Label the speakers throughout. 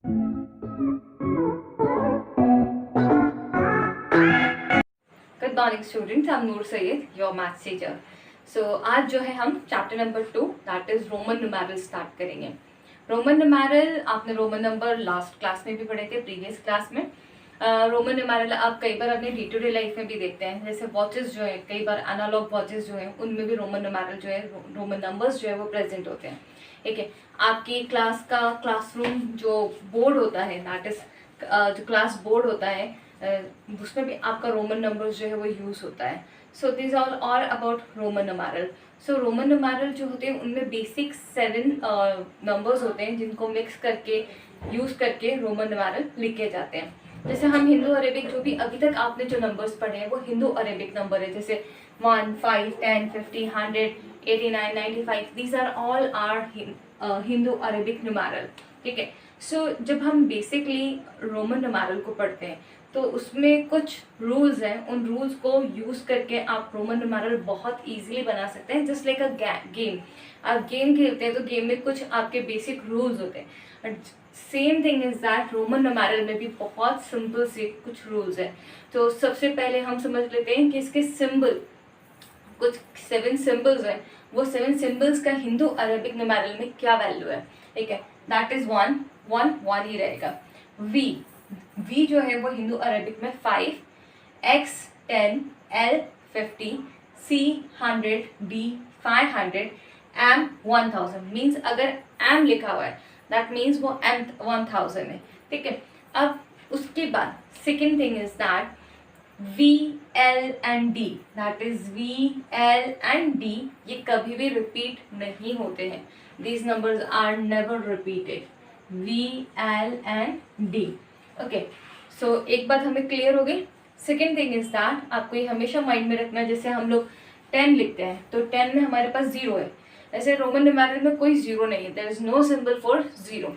Speaker 1: Good morning students, I am Noor Syed, your maths teacher. So आज जो है हम chapter number 2 that is Roman numeral start करेंगे। Roman numeral आपने रोमन नंबर लास्ट क्लास में भी पढ़े थे, प्रीवियस क्लास में। रोमन न्यूमेरल आप कई बार अपने डे टू डे लाइफ में भी देखते हैं, जैसे वॉचेस जो है, कई बार एनालॉग वॉचेस जो है उनमें भी रोमन न्यूमेरल जो है, रोमन नंबर्स जो है वो प्रेजेंट होते हैं। ठीक है, आपकी क्लास का क्लासरूम जो बोर्ड होता है, दैट इज जो क्लास बोर्ड होता है, उसमें भी आपका रोमन नंबर्स जो है वो यूज होता है। So this all about Roman numeral. So Roman numeral जो होते हैं उनमें बेसिक 7 नंबर्स होते हैं जिनको मिक्स करके यूज करके रोमन न्यूमेरल लिखे जाते हैं। जैसे हम हिंदू अरेबिक जो भी अभी तक आपने जो नंबर्स पढ़े हैं वो हिंदू अरेबिक नंबर है, जैसे 1, 5, 10, 50, 100, 89, 95, these are all are Hindu Arabic numeral. ठीक है, सो जब हम बेसिकली रोमन न्यूमेरल को पढ़ते हैं तो उसमें कुछ रूल्स हैं, उन रूल्स को यूज करके आप रोमन न्यूमेरल बहुत इजीली बना सकते हैं। जस्ट लाइक अ गेम, आप गेम खेलते हैं तो गेम में कुछ आपके बेसिक रूल्स होते हैं। Same thing is that Roman numeral में भी बहुत सिंपल से कुछ रूल्स हैं। तो सबसे पहले हम समझ लेते हैं कि इसके सिंबल, कुछ 7 सिंबल्स हैं, वो 7 सिंबल्स का हिंदू अरेबिक न्यूमेरल में क्या वैल्यू है। ठीक है, दैट इज 1 1 1 ही रहेगा। वी जो है वो हिंदू अरेबिक में 5, X 10, L 50, C 100, D 500, M 1000। Means अगर M लिखा हुआ है दैट मीन्स वो M 1000 है। ठीक है, अब उसके बाद second thing is that V, L and D, that is V, L and D, ये कभी भी रिपीट नहीं होते हैं। These numbers are never repeated. V, L and D. Okay, so एक बात हमें क्लियर हो गई। सेकेंड थिंग इज दैट आपको ये हमेशा माइंड में रखना है, जैसे हम लोग 10 लिखते हैं तो 10 में हमारे पास 0 है, ऐसे रोमन न्यूमेरल में कोई 0 नहीं है, there is no symbol for 0।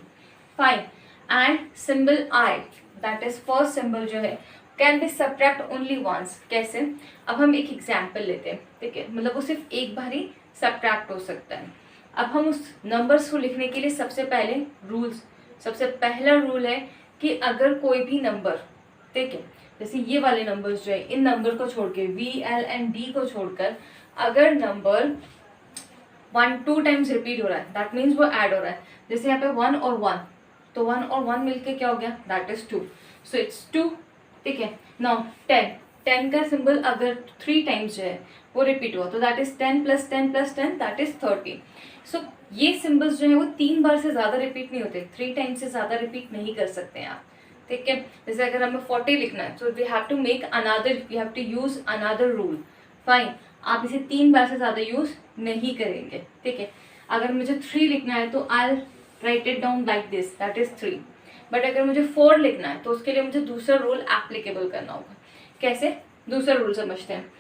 Speaker 1: Fine, and symbol I, that is first symbol जो है, can be subtract only once. कैसे, अब हम एक एग्जाम्पल लेते हैं। ठीक है, मतलब वो सिर्फ एक बार ही सब्ट्रैक्ट हो सकता है। अब हम उस नंबर्स को लिखने के लिए सबसे पहला रूल है कि अगर कोई भी नंबर, ठीक है, जैसे ये वाले नंबर्स जो है, इन नंबर को छोड़ के V, L एंड D को छोड़कर अगर नंबर 1 2 टाइम्स रिपीट हो रहा है दैट मीन्स वो ऐड हो रहा है। जैसे यहाँ पे 1 और 1, तो 1 और 1 मिलके क्या हो गया, दैट इज 2, सो इट्स 2। ठीक है, नाउ 10 का सिंबल अगर 3 टाइम्स जो है वो रिपीट हुआ तो दैट इज 10 + 10 + 10 दैट इज 30। सो ये सिंबल्स जो है वो 3 बार से ज्यादा रिपीट नहीं होते, 3 टाइम्स से ज्यादा रिपीट नहीं कर सकते हैं आप। ठीक है, जैसे अगर हमें 40 लिखना है तो we have to make another, we have to use another rule. Fine, आप इसे 3 बार से ज्यादा यूज नहीं करेंगे। ठीक है, अगर मुझे 3 लिखना है तो I write it down like this, that is 3। But अगर मुझे 4 लिखना है तो उसके लिए मुझे दूसरा रूल एप्लीकेबल करना होगा। कैसे, दूसरा रूल समझते हैं।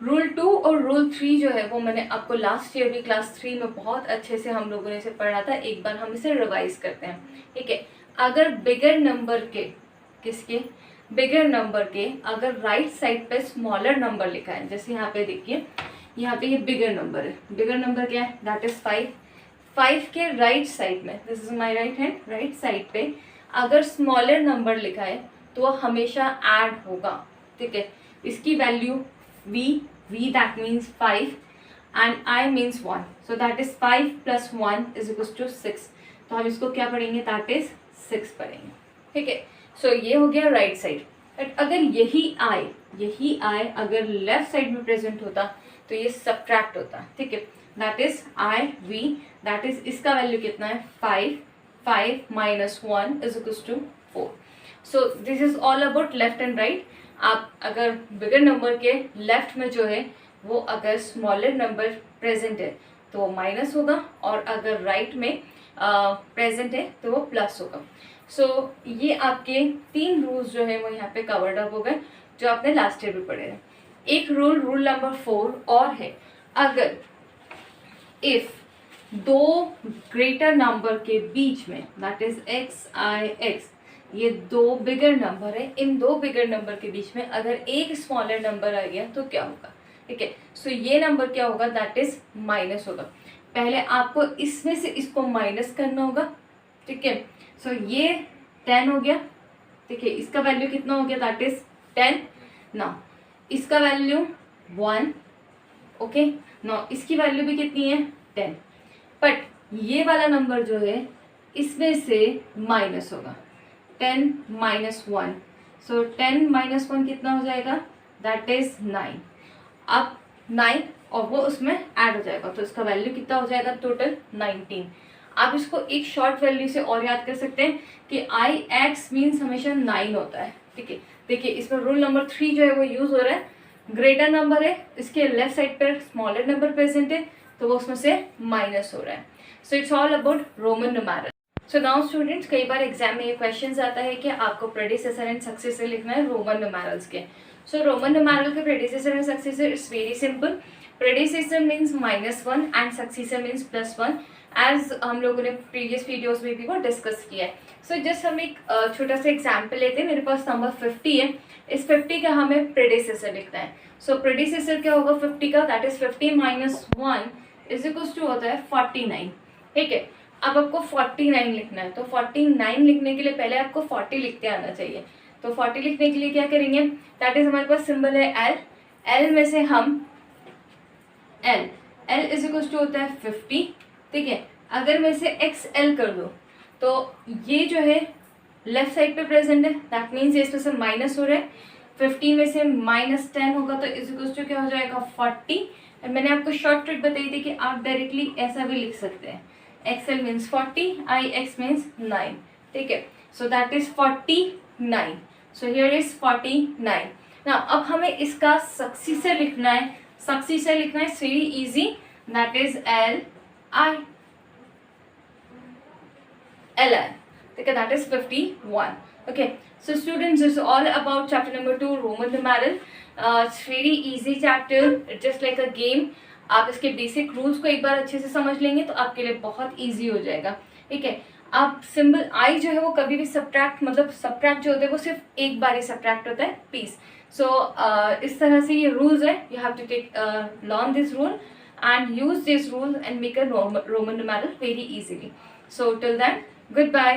Speaker 1: रूल 2 और रूल 3 जो है वो मैंने आपको लास्ट ईयर भी क्लास 3 में बहुत अच्छे से हम लोगों ने इसे पढ़ा था, एक बार हम इसे रिवाइज करते हैं। ठीक है, अगर बिगर नंबर के, किसके, बिगर नंबर के अगर राइट साइड पे स्मॉलर नंबर लिखा है, जैसे यहाँ पे देखिए, यहाँ पे ये बिगर नंबर है, बिगर नंबर क्या है, दैट इज 5। 5 के राइट साइड में, this is my right hand, right side पे अगर स्मॉलर नंबर लिखा है तो वो हमेशा ऐड होगा। ठीक है, इसकी value v that means 5 and I means 1, so that is 5 + 1 is equals to 6। तो हम इसको क्या पढ़ेंगे, that is 6 पढ़ेंगे। ठीक है, सो ये हो गया राइट साइड। बट अगर यही I अगर लेफ्ट साइड में प्रेजेंट होता तो ये सब्ट्रैक्ट होता। ठीक है, that is v, that is इसका वैल्यू कितना है, 5 - 1 is equals to 4। So this is all about left and right. आप अगर बिगर नंबर के लेफ्ट में जो है वो अगर स्मॉलर नंबर प्रेजेंट है तो वो माइनस होगा, और अगर राइट में प्रेजेंट है तो वो प्लस होगा। सो ये आपके 3 रूल्स जो है वो यहाँ पे कवर्ड अप हो गए, जो आपने लास्ट ईयर भी पढ़े हैं। एक रूल नंबर 4 और है, अगर इफ 2 ग्रेटर नंबर के बीच में, that is x, I, x, ये 2 बिगर नंबर है, इन 2 बिगर नंबर के बीच में अगर एक स्मॉलर नंबर आ गया तो क्या होगा। ठीक है, सो ये नंबर क्या होगा, दैट इज माइनस होगा। पहले आपको इसमें से इसको माइनस करना होगा। ठीक है, सो ये 10 हो गया। देखिए इसका वैल्यू कितना हो गया, दैट इज 10। नाउ इसका वैल्यू 1, ओके। नाउ इसकी वैल्यू भी कितनी है, 10। बट ये वाला नंबर जो है इसमें से माइनस होगा, 10 माइनस 1, सो 10 माइनस 1 कितना हो जाएगा, दैट इज 9। अब 9 और वो उसमें ऐड हो जाएगा, तो इसका वैल्यू कितना हो जाएगा, टोटल 19। आप इसको एक शॉर्ट वैल्यू से और याद कर सकते हैं कि आई एक्स मीन्स हमेशा 9 होता है, ठीक है। देखिए इसमें रूल नंबर 3 जो है वो यूज हो रहा है, ग्रेटर नंबर है, इसके लेफ्ट साइड पर स्मॉलर नंबर प्रेजेंट है, तो वो उसमें से माइनस हो रहा है। So it's all about Roman numeral. So now students, कई बार एग्जाम में ये क्वेश्चन आता है कि आपको प्रेडिसेसर एंड सक्सेसर लिखना है रोमन न्यूमेरल्स के। सो रोमन न्यूमेरल के predecessor and successor it's very simple. Predecessor means -1 and successor means +1, as हम लोगों ने प्रीवियस वीडियोस में भी वो डिस्कस किया है। सो जस्ट हम एक छोटा सा एग्जाम्पल लेते हैं। मेरे पास नंबर 50 है, इस 50 का हमें प्रेडिसेसर लिखना है। सो प्रेडिसेसर क्या होगा 50 का, that is 50 minus 1 is equal to होता है 49, ठीक है। अब आपको 49 लिखना है, तो 49 लिखने के लिए पहले आपको 40 लिखते आना चाहिए। तो 40 लिखने के लिए क्या करेंगे, दैट इज हमारे पास सिंबल है एल, एल में से हम एल इज इक्वल टू होता है 50, ठीक है। अगर मैं इसे XL कर दूँ तो ये जो है लेफ्ट साइड पे प्रेजेंट है, दैट मीन्स ये इसमें से माइनस हो रहा है। 50 में से -10 होगा तो इज इक्वल टू क्या हो जाएगा 40। और मैंने आपको शॉर्ट ट्रिक बताई थी कि आप डायरेक्टली ऐसा भी लिख सकते हैं, XL मीन्स 40, IX मीन्स 9, ठीक है। So that is 49, so here is 49। Now अब हमें इसका सक्सेसर लिखना है, सक्सेसर लिखना है very easy, that is LI, ठीक है, that is 51, okay. So students, this is all about chapter number 2 Roman numeral. It's very easy chapter, just like a game. आप इसके बेसिक रूल्स को एक बार अच्छे से समझ लेंगे तो आपके लिए बहुत इजी हो जाएगा, ठीक है। आप सिंबल आई जो है वो कभी भी सब्ट्रैक्ट, मतलब सब्ट्रैक्ट जो होता है वो सिर्फ एक बार ही सब्ट्रैक्ट होता है, प्लीज। सो इस तरह से ये रूल्स है, you have to take learn this rule and use this rule and make a Roman numeral very easily. So till then, goodbye.